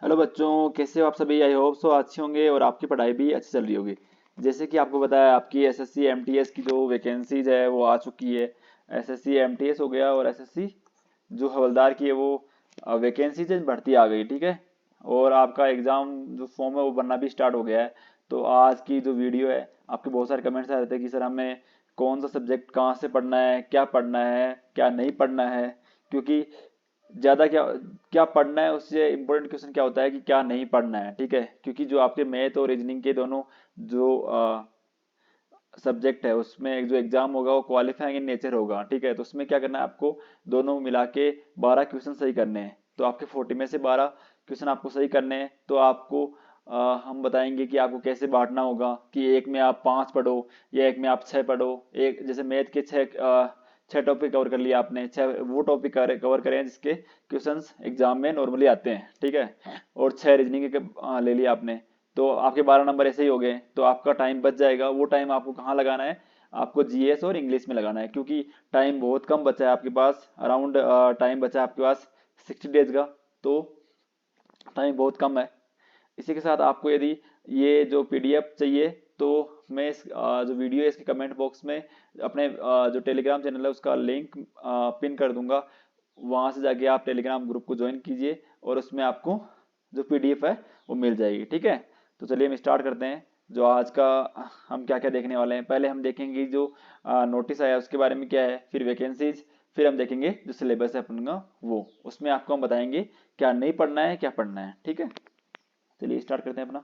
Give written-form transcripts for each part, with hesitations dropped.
Hello बच्चों, कैसे हो आप सभी। आई होप सो अच्छे होंगे और आपकी पढ़ाई भी अच्छी चल रही होगी। जैसे कि आपको पता है, आपकी एसएससी एमटीएस की जो वैकेंसीज है वो आ चुकी है। एसएससी एमटीएस हो गया और एसएससी जो हवलदार की है वो वैकेंसीज भर्ती आ गई, ठीक है। और आपका एग्ज़ाम जो फॉर्म है वो बनना भी स्टार्ट हो गया है। तो आज की जो वीडियो है, आपके बहुत सारे कमेंट्स आ रहे थे कि सर हमें कौन सा सब्जेक्ट कहाँ से पढ़ना है क्या नहीं पढ़ना है। क्योंकि ज़्यादा क्या क्या पढ़ना है, उससे इम्पोर्टेंट क्वेश्चन क्या होता है कि क्या नहीं पढ़ना है, ठीक है। क्योंकि जो आपके मैथ और रीजनिंग के दोनों जो सब्जेक्ट है, उसमें एक जो एग्जाम होगा वो क्वालिफाइंग इन नेचर होगा, ठीक है। तो उसमें क्या करना है आपको, दोनों मिला के 12 क्वेश्चन सही करने हैं। तो आपके 40 में से 12 क्वेश्चन आपको सही करने हैं। तो आपको हम बताएंगे कि आपको कैसे बांटना होगा कि एक में आप 5 पढ़ो या एक में आप 6 पढ़ो। एक जैसे मैथ के 6 टॉपिक कवर कर लिया आपने, 6 वो टॉपिक कवर करें जिसके क्वेश्चंस एग्जाम में नॉर्मली आते हैं, ठीक है। और 6 रीजनिंग के ले लिया आपने। तो आपके 12 नंबर ऐसे ही हो गए। तो आपका टाइम बच जाएगा। वो टाइम आपको कहाँ लगाना है, आपको जीएस और इंग्लिश में लगाना है। क्योंकि टाइम बहुत कम बचा है आपके पास, अराउंड टाइम बचा है आपके पास 60 डेज का। तो टाइम बहुत कम है। इसी के साथ आपको यदि ये जो पीडीएफ चाहिए तो मैं इस जो वीडियो है इसके कमेंट बॉक्स में अपने जो टेलीग्राम चैनल है उसका लिंक पिन कर दूंगा। वहां से जाके आप टेलीग्राम ग्रुप को ज्वाइन कीजिए और उसमें आपको जो पीडीएफ है वो मिल जाएगी, ठीक है। तो चलिए हम स्टार्ट करते हैं। जो आज का हम क्या क्या देखने वाले हैं, पहले हम देखेंगे जो नोटिस आया उसके बारे में क्या है, फिर वैकेंसीज, फिर हम देखेंगे जो सिलेबस है अपन का वो, उसमें आपको हम बताएंगे क्या नहीं पढ़ना है क्या पढ़ना है, ठीक है। चलिए स्टार्ट करते हैं अपना।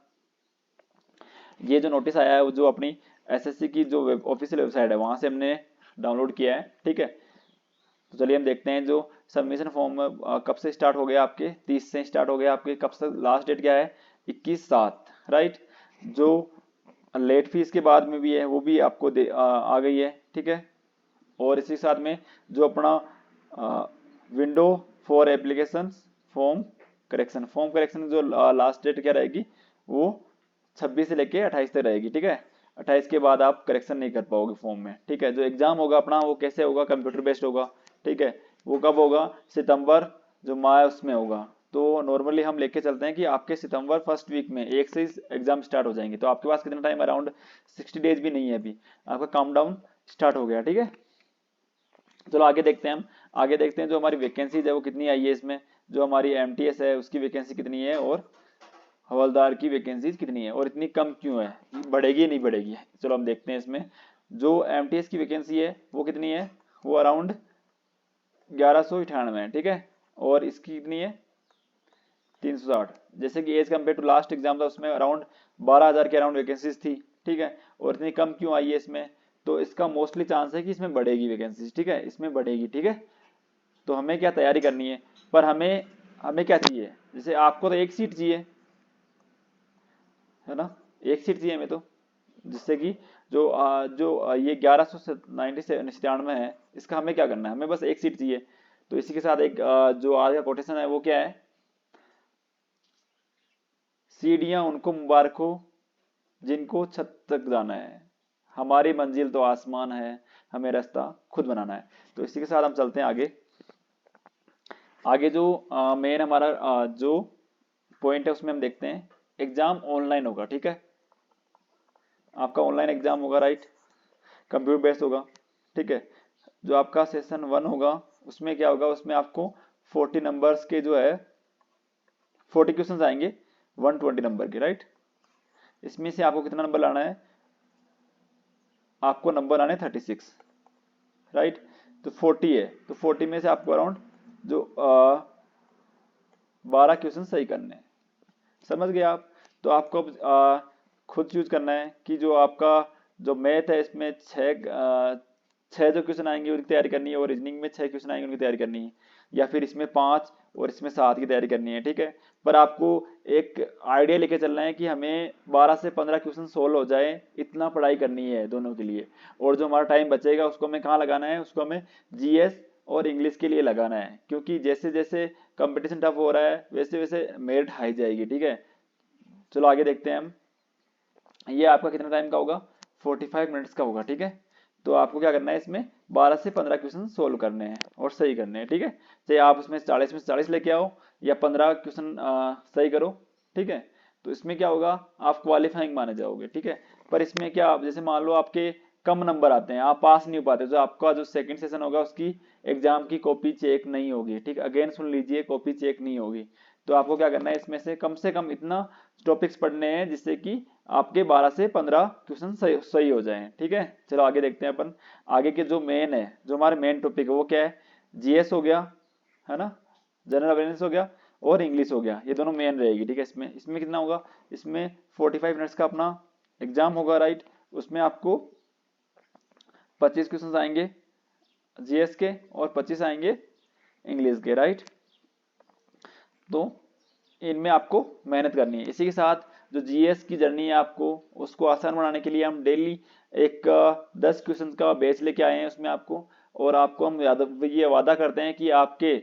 ये जो नोटिस आया है वो जो अपनी एसएससी की जो ऑफिशियल वेबसाइट है वहां से हमने डाउनलोड किया है, ठीक है। तो चलिए हम देखते हैं जो सबमिशन फॉर्म कब से स्टार्ट हो गया आपके, 30 से स्टार्ट हो गया आपके। कब से लास्ट डेट क्या है, 21/7, राइट। जो लेट फीस के बाद में भी है वो भी आपको आ गई है, ठीक है। और इसी के साथ में जो अपना window for application form correction जो लास्ट डेट क्या रहेगी वो 26 से लेके 28 तक रहेगी, ठीक है। 28 के बाद आप करेक्शन नहीं कर पाओगे फॉर्म में, ठीक है। जो एग्जाम होगा अपना वो कैसे होगा, कंप्यूटर बेस्ड होगा, ठीक है। वो कब होगा, सितंबर जो माह उसमें होगा। तो नॉर्मली हम लेके चलते हैं कि आपके सितंबर फर्स्ट वीक में 1 से एग्जाम स्टार्ट हो जाएंगे। तो आपके पास कितना टाइम, अराउंड 60 डेज भी नहीं है अभी, आपका काउंट डाउन स्टार्ट हो गया, ठीक है। चलो आगे देखते हैं हम। आगे देखते हैं जो हमारी वैकेंसीज है वो कितनी आई है इसमें। जो हमारी एमटीएस है उसकी वैकेंसी कितनी है और हवलदार की वैकेंसीज कितनी है और इतनी कम क्यों है, बढ़ेगी नहीं बढ़ेगी। चलो हम देखते हैं इसमें। जो एमटीएस की वैकेंसी है वो कितनी है, वो अराउंड 1198 है, ठीक है। और इसकी कितनी है, 360। जैसे कि as compared to last exam था उसमें अराउंड 12,000 के अराउंड वैकेंसीज थी, ठीक है। और इतनी कम क्यों आई है इसमें, तो इसका मोस्टली चांस है कि इसमें बढ़ेगी वैकेंसीज, ठीक है, इसमें बढ़ेगी, ठीक है। तो हमें क्या तैयारी करनी है, पर हमें हमें क्या चाहिए, जैसे आपको तो एक सीट चाहिए, है ना। एक सीट चाहिए हमें तो, जिससे कि ये 1197 है, इसका हमें क्या करना है, हमें बस एक सीट चाहिए। तो इसी के साथ एक जो आज का कोटेशन है वो क्या है, सीढ़ियां उनको मुबारक हो जिनको छत तक जाना है, हमारी मंजिल तो आसमान है, हमें रास्ता खुद बनाना है। तो इसी के साथ हम चलते हैं आगे। आगे जो मेन हमारा जो पॉइंट है उसमें हम देखते हैं, एग्जाम ऑनलाइन होगा, ठीक है। आपका ऑनलाइन एग्जाम होगा, राइट। कंप्यूटर बेस्ड होगा, ठीक है। जो आपका सेशन 1 होगा उसमें क्या होगा, उसमें आपको 40 नंबर्स के जो है 40 क्वेश्चन आएंगे 120 नंबर के, राइट। इसमें से आपको कितना नंबर लाना है, आपको नंबर आने 36, राइट। तो 40 है, तो 40 में से आपको अराउंड जो 12 क्वेश्चन सही करने हैं, समझ गए आप। तो आपको अब खुद चूज करना है कि जो आपका जो मैथ है इसमें छः जो क्वेश्चन आएंगे उनकी तैयारी करनी है, और रीजनिंग में 6 क्वेश्चन आएंगे उनकी तैयारी करनी है, या फिर इसमें 5 और इसमें 7 की तैयारी करनी है, ठीक है। पर आपको एक आइडिया लेके चलना है कि हमें 12 से 15 क्वेश्चन सोल्व हो जाए, इतना पढ़ाई करनी है दोनों के लिए। और जो हमारा टाइम बचेगा उसको हमें कहाँ लगाना है, उसको हमें जीएस और इंग्लिश के लिए लगाना है। क्योंकि जैसे जैसे कंपटीशन टफ हो रहा है वैसे वैसे मेरिट हाई जाएगी, ठीक है। चलो आगे देखते हैं हम। ये आपका कितना टाइम का होगा, 45 मिनट्स का होगा, ठीक है। तो आपको क्या करना है, इसमें 12 से 15 क्वेश्चन सोल्व करने हैं और सही करने हैं, ठीक है। चाहे आप उसमें 40 में 40 लेके आओ या 15 क्वेश्चन सही करो, ठीक है। तो इसमें क्या होगा, आप क्वालिफाइंग माने जाओगे, ठीक है। पर इसमें क्या, जैसे मान लो आपके कम नंबर आते हैं, आप पास नहीं हो पाते, तो आपका जो सेकंड सेशन होगा उसकी एग्जाम की कॉपी चेक नहीं होगी, ठीक है। अगेन सुन लीजिए, कॉपी चेक नहीं होगी। तो आपको क्या करना है, इसमें से कम इतना टॉपिक्स पढ़ने हैं जिससे कि आपके 12 से 15 क्वेश्चन सही हो जाएं, ठीक है। चलो आगे देखते हैं अपन। आगे के जो मेन है, जो हमारे मेन टॉपिक है वो क्या है, जीएस हो गया, है ना, जनरल अवेयरनेस हो गया और इंग्लिश हो गया, ये दोनों मेन रहेगी, ठीक है। इसमें इसमें कितना होगा, इसमें 45 मिनट्स का अपना एग्जाम होगा, राइट। उसमें आपको 25 क्वेश्चन आएंगे जीएस के और 25 आएंगे इंग्लिश के, राइट। तो इनमें आपको मेहनत करनी है। इसी के साथ जो जीएस की जर्नी है आपको उसको आसान बनाने के लिए हम डेली एक 10 क्वेश्चन का बैच लेके आए हैं उसमें आपको, और आपको हम ये वादा करते हैं कि आपके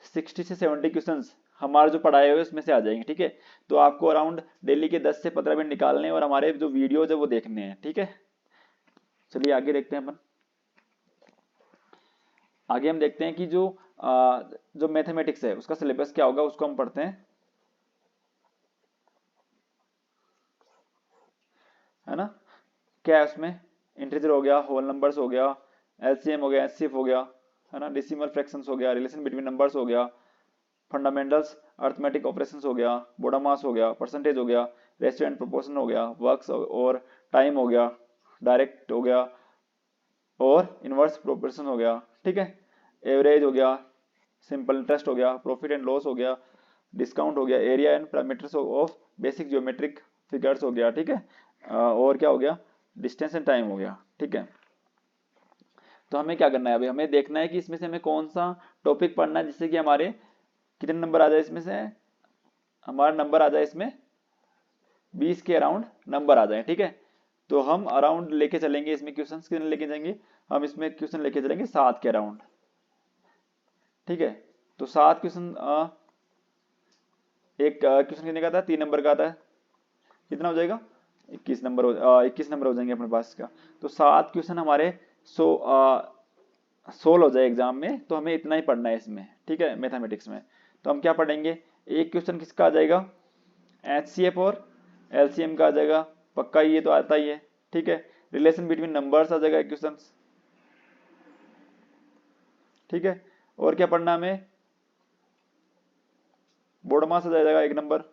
60 से 70 क्वेश्चन हमारे जो पढ़ाए हुए उसमें से आ जाएंगे, ठीक है। तो आपको अराउंड डेली के 10 से 15 मिनट निकालने हैं और हमारे जो वीडियोज है वो देखने हैं, ठीक है। चलिए आगे देखते हैं अपन। आगे हम देखते हैं कि जो मैथमेटिक्स है उसका सिलेबस क्या होगा, उसको हम पढ़ते हैं, है ना। क्या है उसमें, इंटीजर हो गया, होल नंबर्स हो गया, एलसीएम हो गया, एचसीएफ हो गया, है ना, डेसिमल फ्रैक्शंस हो गया, रिलेशन बिटवीन नंबर्स हो गया, फंडामेंटल्स अर्थमेटिक ऑपरेशंस हो गया, बोडामास हो गया, परसेंटेज हो गया, रेशियो एंड प्रोपोर्शन हो गया, वर्क्स और टाइम हो गया, डायरेक्ट हो गया और इनवर्स प्रोपोर्शन हो गया, ठीक है। एवरेज हो गया, सिंपल इंटरेस्ट हो गया, प्रॉफिट एंड लॉस हो गया, डिस्काउंट हो गया, area and parameters of basic geometric figures हो गया, ठीक है। और क्या हो गया, डिस्टेंस एंड टाइम हो गया, ठीक है। तो हमें क्या करना है, अभी हमें देखना है कि इसमें से हमें कौन सा टॉपिक पढ़ना है जिससे कि हमारे कितने नंबर आ जाए, इसमें से हमारा नंबर आ जाए इसमें 20 के अराउंड नंबर आ जाए, ठीक है। तो हम अराउंड लेके चलेंगे, इसमें क्वेश्चन कितने लेके जाएंगे, हम इसमें क्वेश्चन लेके चलेंगे 7 के अराउंड, ठीक है। तो 7 क्वेश्चन, एक क्वेश्चन कितने का था, 3 नंबर का आता है, कितना हो जाएगा, 21 नंबर 21 नंबर हो जाएंगे अपने पास का। तो 7 क्वेश्चन हमारे सो सोल्व हो जाए एग्जाम में, तो हमें इतना ही पढ़ना है इसमें, ठीक है, मैथमेटिक्स में। तो हम क्या पढ़ेंगे, एक क्वेश्चन किसका आ जाएगा, एचसीएफ और एलसीएम का आ जाएगा, पक्का ये तो आता ही है, ठीक है। रिलेशन बिटवीन नंबर्स आ जाएगा एक क्वेश्चन, ठीक है। और क्या पढ़ना हमें, बोर्ड मास आ जाएगा एक नंबर,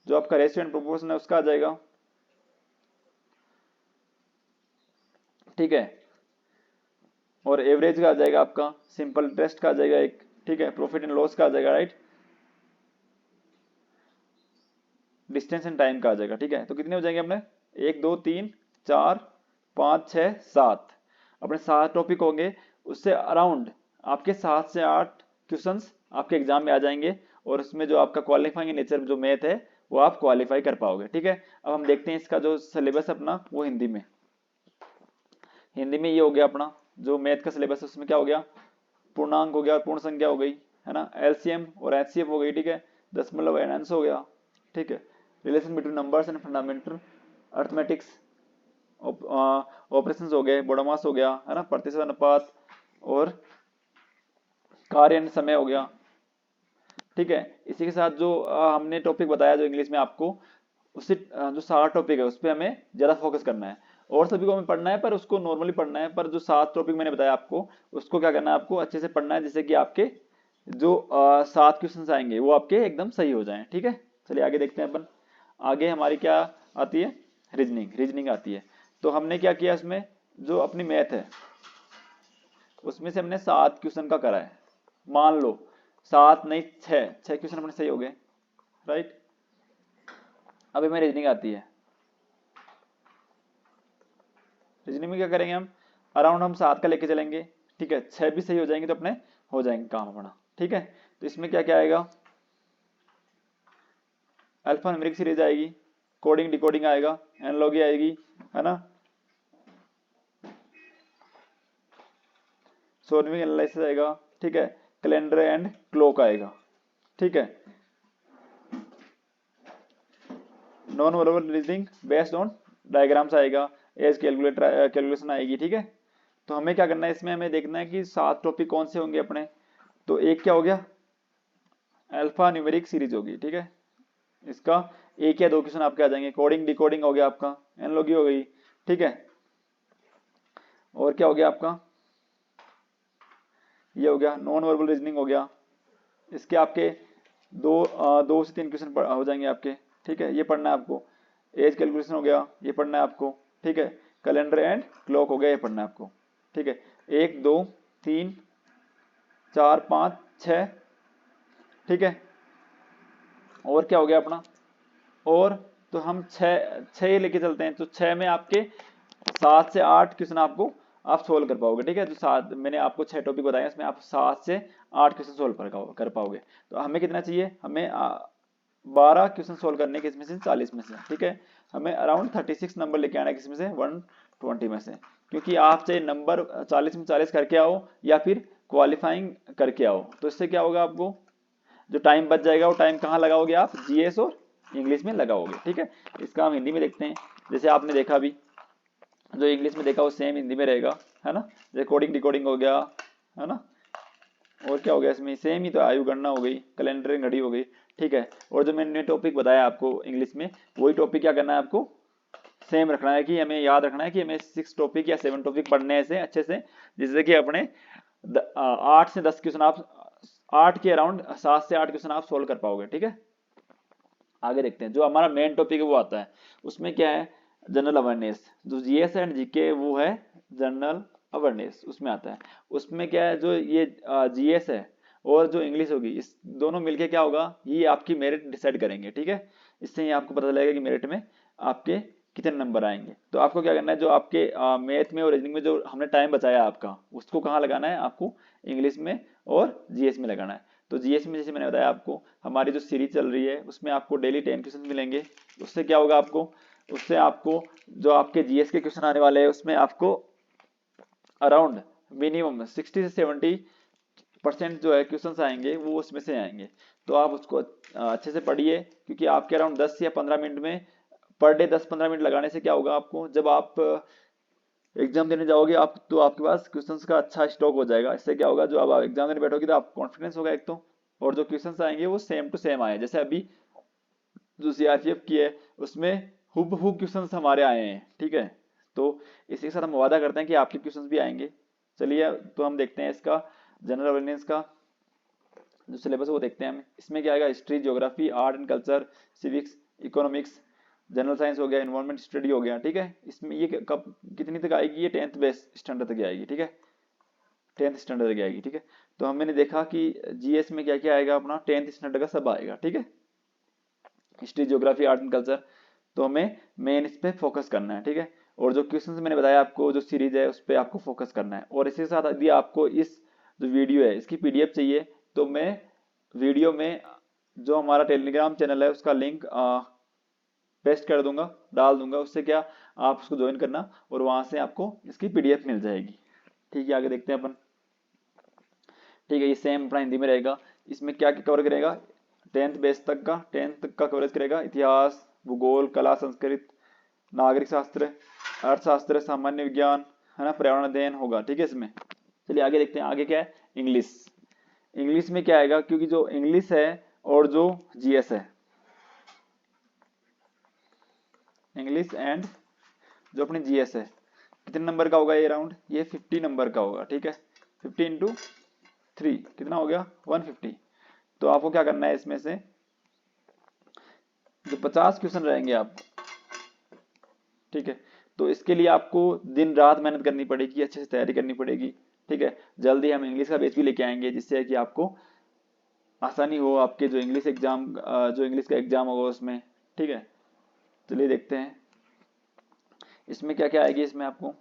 जो आपका रेशियो एंड प्रोपोर्शन है उसका आ जाएगा, ठीक है। और एवरेज का आ जाएगा आपका, सिंपल इंटरेस्ट का आ जाएगा एक, ठीक है, प्रॉफिट एंड लॉस का आ जाएगा, राइट, डिस्टेंस एंड टाइम का आ जाएगा, ठीक है। तो कितने हो जाएंगे अपने, 1 2 3 4 5 6 7, अपने 7 टॉपिक होंगे। उससे अराउंड आपके 7 से 8 क्वेश्चंस आपके एग्जाम में आ जाएंगे, और उसमें जो आपका क्वालिफाइंग नेचर जो मैथ है वो आप क्वालिफाई कर पाओगे, ठीक है। अब हम देखते हैं इसका जो सिलेबस अपना वो हिंदी में, हिंदी में ये हो गया अपना जो मैथ का सिलेबस है, उसमें क्या हो गया, पूर्णांक हो गया, पूर्ण संख्या हो गई, है ना, एलसीएम और एचसीएफ हो गई, ठीक है, दशमलव एनएंस हो गया, ठीक है, relation between numbers and fundamental arithmetics operations हो गए, बोडोमास हो गया, है ना, प्रतिशत अनुपात और कार्य एंड समय हो गया, ठीक है। इसी के साथ जो हमने टॉपिक बताया जो इंग्लिश में आपको, उससे जो सारा टॉपिक है उस पर हमें ज्यादा फोकस करना है, और सभी को हमें पढ़ना है पर उसको नॉर्मली पढ़ना है, पर जो 7 टॉपिक मैंने बताया आपको उसको क्या करना है, आपको अच्छे से पढ़ना है जिससे कि आपके जो 7 क्वेश्चन आएंगे वो आपके एकदम सही हो जाएं, ठीक है। चलिए आगे देखते हैं अपन। आगे हमारी क्या आती है, रीजनिंग, रीजनिंग आती है। तो हमने क्या किया, इसमें जो अपनी मैथ है उसमें से हमने 7 क्वेश्चन का करा है, मान लो 7 नहीं 6 क्वेश्चन अपने सही हो गए, राइट। अभी हमें रीजनिंग आती है, रीजनिंग में क्या करेंगे हम, अराउंड हम 7 का लेके चलेंगे, ठीक है, 6 भी सही हो जाएंगे तो अपने हो जाएंगे काम अपना, ठीक है। तो इसमें क्या क्या आएगा, अल्फा न्यूमेरिक सीरीज आएगी, कोडिंग डिकोडिंग आएगा, एनालॉजी आएगी, है ना, सोल्विंग एनालिसिस आएगा, ठीक है, कैलेंडर एंड क्लॉक आएगा, ठीक है, non verbal reasoning based on diagrams आएगा, एज कैलकुलेशन आएगी, ठीक है। तो हमें क्या करना है, इसमें हमें देखना है कि 7 टॉपिक कौन से होंगे अपने। तो एक क्या हो गया, अल्फा न्यूमेरिक सीरीज होगी, ठीक है। इसका 1 या 2 क्वेश्चन आपके आ जाएंगे। कोडिंग डिकोडिंग हो गया आपका, एनालॉजी हो गई, ठीक है। और क्या हो गया आपका, ये हो गया नॉन वर्बल रीजनिंग हो गया। इसके आपके 2 से 3 क्वेश्चन हो जाएंगे आपके, ठीक है। ये पढ़ना है आपको। एज कैलकुलेशन हो गया, ये पढ़ना है आपको, ठीक है। कैलेंडर एंड क्लॉक हो गया, ये पढ़ना है आपको, ठीक है। 1 2 3 4 5 6, ठीक है। और क्या हो गया अपना, और तो हम छः लेके चलते हैं। तो 6 में आपके 7 से 8 क्वेश्चन आपको आप सोल्व कर पाओगे, ठीक है। तो 7 मैंने आपको 6 टॉपिक बताया, इसमें आप 7 से 8 क्वेश्चन सोल्व कर पाओगे। तो हमें कितना चाहिए, हमें 12 क्वेश्चन सोल्व करने के, इसमें से 40 में से, ठीक है। हमें अराउंड 36 नंबर लेके आना है, किसमें से 120 में से। क्योंकि आप चाहे नंबर 40 में 40 करके आओ या फिर क्वालिफाइंग करके आओ, तो इससे क्या होगा, आपको जो टाइम बच जाएगा वो टाइम कहाँ लगाओगे आप, जीएस और इंग्लिश में लगाओगे, ठीक है। इसका हम हिंदी में देखते हैं। जैसे आपने देखा अभी, जो इंग्लिश में देखा वो सेम हिंदी में रहेगा, है ना। जैसे कोडिंग डिकोडिंग हो गया, है ना। और क्या हो गया, इसमें सेम ही तो, आयु गणना हो गई, कैलेंडर घड़ी हो गई, ठीक है। और जो मैंने टॉपिक बताया आपको इंग्लिश में, वही टॉपिक क्या करना है आपको, सेम रखना है। कि हमें याद रखना है कि हमें 6 टॉपिक या 7 टॉपिक पढ़ने से अच्छे से, जिससे कि अपने 8 से 10 क्वेश्चन आप 8 के अराउंड 7 से 8 क्वेश्चन आप सोल्व कर पाओगे, ठीक है। आगे देखते हैं, जो हमारा मेन टॉपिक है वो आता है, उसमें क्या है, जनरल अवेयरनेस। जो जीएस एंड जीके वो है जनरल अवेयरनेस, उसमें आता है। उसमें क्या है, जो ये जीएस है और जो इंग्लिश होगी, इस दोनों मिलके क्या होगा, ये आपकी मेरिट डिसाइड करेंगे, ठीक है। इससे ही आपको पता चलेगा कि मेरिट में आपके कितने नंबर आएंगे। तो आपको क्या करना है, जो आपके मैथ में और रीजनिंग में जो हमने टाइम बचाया आपका, उसको कहाँ लगाना है, आपको इंग्लिश में और जीएस में लगाना है। तो जीएस में जैसे मैंने बताया आपको, हमारी जो सीरीज चल रही है उसमें आपको डेली 10 क्वेश्चन मिलेंगे। उससे क्या होगा आपको, उससे आपको जो आपके जीएस के क्वेश्चन आने वाले हैं उसमें आपको अराउंड मिनिमम 60 से 70% जो है क्वेश्चन आएंगे वो उसमें से आएंगे। तो आप उसको अच्छे से पढ़िए, क्योंकि आपके अराउंड 10 या 15 मिनट में पर डे 10-15 मिनट लगाने से क्या होगा, आपको जब आप एग्जाम देने जाओगे आप, तो आपके पास क्वेश्चंस का अच्छा स्टॉक हो जाएगा। इससे क्या होगा, जो आप एग्जाम देने बैठोगे तो आप कॉन्फिडेंस होगा एक तो, और जो क्वेश्चंस आएंगे वो सेम टू सेम आए। जैसे अभी जो सीआरपीएफ की है उसमें हुबहू क्वेश्चंस हमारे आए हैं, ठीक है। तो इसी के साथ हम वादा करते हैं कि आपके क्वेश्चंस भी आएंगे। चलिए तो हम देखते हैं इसका जनरल अवेयरनेस का जो सिलेबस है वो देखते हैं हम। इसमें क्या आएगा, history, geography, art and culture, civics, economics, general science हो गया, इन्वायरमेंट स्टडी हो गया, ठीक है। इसमें ये कब कितनी तक आएगी, ये 10th बेस स्टैंडर्ड तक आएगी, ठीक है। 10th स्टैंडर्ड तक आएगी, ठीक है। तो हमने देखा कि जीएस में क्या क्या आएगा, अपना 10th स्टैंडर्ड का सब आएगा, ठीक है। History, geography, art and culture, तो हमें मेन इस पे फोकस करना है, ठीक है। और जो क्वेश्चंस मैंने बताया आपको, जो सीरीज है उस पर आपको फोकस करना है। और इसी के साथ यदि आपको इस जो वीडियो है इसकी पीडीएफ चाहिए, तो मैं वीडियो में जो हमारा टेलीग्राम चैनल है उसका लिंक पेस्ट कर दूंगा, डाल दूंगा। उससे क्या, आप उसको ज्वाइन करना और वहां से आपको इसकी पीडीएफ मिल जाएगी, ठीक है। आगे देखते हैं अपन, ठीक है। ये सेम अपना हिंदी में रहेगा। इसमें क्या क्या कवर करेगा, 10th बेस तक का, 10th तक का कवरेज करेगा। इतिहास, भूगोल, कला, संस्कृत, नागरिक शास्त्र, अर्थशास्त्र, सामान्य विज्ञान, है ना, पर्यावरण अध्ययन होगा, ठीक है इसमें। चलिए आगे देखते हैं, आगे क्या है, इंग्लिश। इंग्लिश में क्या आएगा, क्योंकि जो इंग्लिश है और जो जीएस है, इंग्लिश एंड जो अपनी जीएस है, कितने नंबर का होगा ये राउंड, ये 50 नंबर का होगा, ठीक है। 50 इंटू 3 कितना हो गया, 150। तो आपको क्या करना है, इसमें से जो 50 क्वेश्चन रहेंगे आप, ठीक है। तो इसके लिए आपको दिन रात मेहनत करनी पड़ेगी, अच्छे से तैयारी करनी पड़ेगी, ठीक है। जल्दी हम इंग्लिश का बेस भी लेके आएंगे, जिससे कि आपको आसानी हो आपके जो इंग्लिश एग्जाम, जो इंग्लिश का एग्जाम होगा उसमें, ठीक है। चलिए देखते हैं इसमें क्या क्या आएगी। इसमें आपको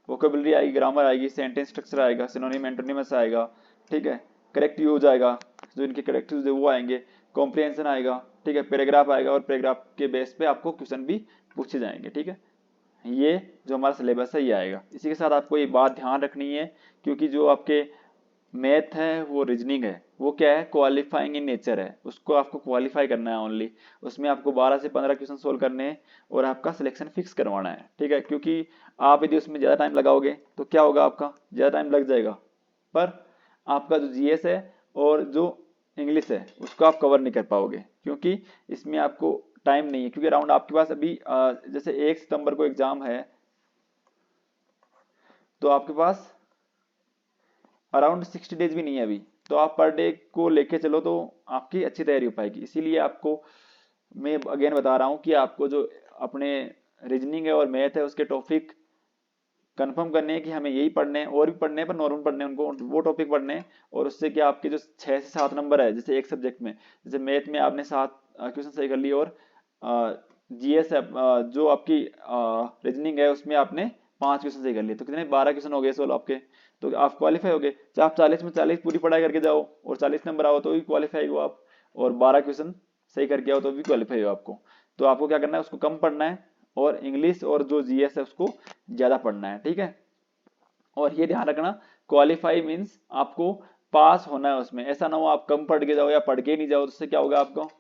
वोकेबलरी आएगी, ग्रामर आएगी, सेंटेंस स्ट्रक्चर आएगा, सिनोनिम एंटोनिमस आएगा, ठीक है। करेक्ट यूज आएगा, जो इनके करेक्ट यूज है वो आएंगे, कॉम्प्रिहेंशन आएगा, ठीक है। पैराग्राफ आएगा, और पैराग्राफ के बेस पे आपको क्वेश्चन भी पूछे जाएंगे, ठीक है। ये जो हमारा सिलेबस है ये आएगा। इसी के साथ आपको ये बात ध्यान रखनी है, क्योंकि जो आपके मैथ है वो रीजनिंग है, वो क्या है क्वालिफाइंग इन नेचर है, उसको आपको क्वालिफाई करना है ओनली। उसमें आपको 12 से 15 क्वेश्चन सोल्व करने हैं और आपका सिलेक्शन फिक्स करवाना है, ठीक है। क्योंकि आप यदि उसमें ज़्यादा टाइम लगाओगे तो क्या होगा, आपका ज़्यादा टाइम लग जाएगा, पर आपका जो जीएस है और जो इंग्लिश है उसको आप कवर नहीं कर पाओगे, क्योंकि इसमें आपको टाइम नहीं है। क्योंकि अराउंड आपके पास अभी जैसे 1 सितंबर को एग्जाम है, तो आपके पास अराउंड 60 डेज भी नहीं है अभी। तो आप पर डे को लेके चलो तो आपकी अच्छी तैयारी हो पाएगी। इसीलिए आपको मैं अगेन बता रहा हूँ कि आपको जो अपने रीजनिंग है और मैथ है उसके टॉपिक कंफर्म करने हैं कि हमें यही पढ़ने हैं, और भी पढ़ने हैं पर नॉर्मल पढ़ने हैं उनको, वो टॉपिक पढ़ने हैं। और उससे क्या आपके जो 6 से 7 नंबर है जैसे एक सब्जेक्ट में, जैसे मैथ में आपने 7 क्वेश्चन सही कर लिए, और जीएस है जो आपकी रीजनिंग है उसमें आपने 5 क्वेश्चन सही कर लिए, तो कितने 12 क्वेश्चन हो गए सोल्व आपके। तो आप क्वालिफाई हो गए, चाहे आप 40 में 40 पूरी पढ़ाई करके जाओ और 40 नंबर आओ तो भी क्वालिफाई हो आप, और 12 क्वेश्चन सही करके आओ तो भी क्वालिफाई हो आपको। तो आपको क्या करना है, उसको कम पढ़ना है, और इंग्लिश और जो जीएस है उसको ज्यादा पढ़ना है, ठीक है। और ये ध्यान रखना, क्वालिफाई मीन्स आपको पास होना है उसमें, ऐसा ना हो आप कम पढ़ के जाओ या पढ़ के नहीं जाओ, तो उससे क्या होगा, आपको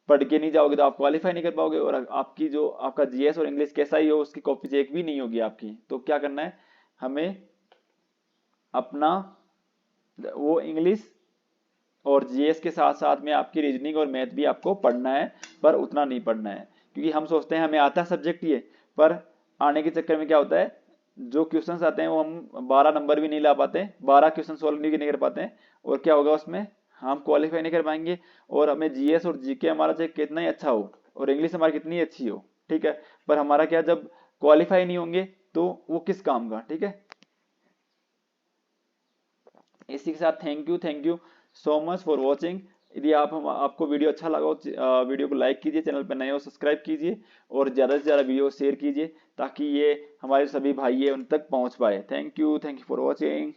पढ़ के नहीं जाओगे तो आप क्वालिफाई नहीं कर पाओगे, और आपकी जो आपका जीएस और इंग्लिश कैसा ही हो उसकी कॉपी चेक भी नहीं होगी आपकी। तो क्या करना है, हमें अपना वो इंग्लिश और जीएस के साथ साथ में आपकी रीजनिंग और मैथ भी आपको पढ़ना है, पर उतना नहीं पढ़ना है। क्योंकि हम सोचते हैं हमें आता है सब्जेक्ट ये, पर आने के चक्कर में क्या होता है, जो क्वेश्चंस आते हैं वो हम 12 नंबर भी नहीं ला पाते, 12 क्वेश्चन सॉल्व नहीं कर पाते हैं, और क्या होगा उसमें, हम क्वालिफाई नहीं कर पाएंगे। और हमें जीएस और जीके हमारा चाहे कितना ही अच्छा हो और इंग्लिश हमारी कितनी अच्छी हो, ठीक है, पर हमारा क्या, जब क्वालिफाई नहीं होंगे तो वो किस काम का, ठीक है। इसी के साथ thank you so much for watching. यदि आपको वीडियो अच्छा लगा हो, वीडियो को लाइक कीजिए, चैनल पर नए हो सब्सक्राइब कीजिए, और ज़्यादा से ज़्यादा वीडियो शेयर कीजिए ताकि ये हमारे सभी भाई है उन तक पहुंच पाए। Thank you for watching.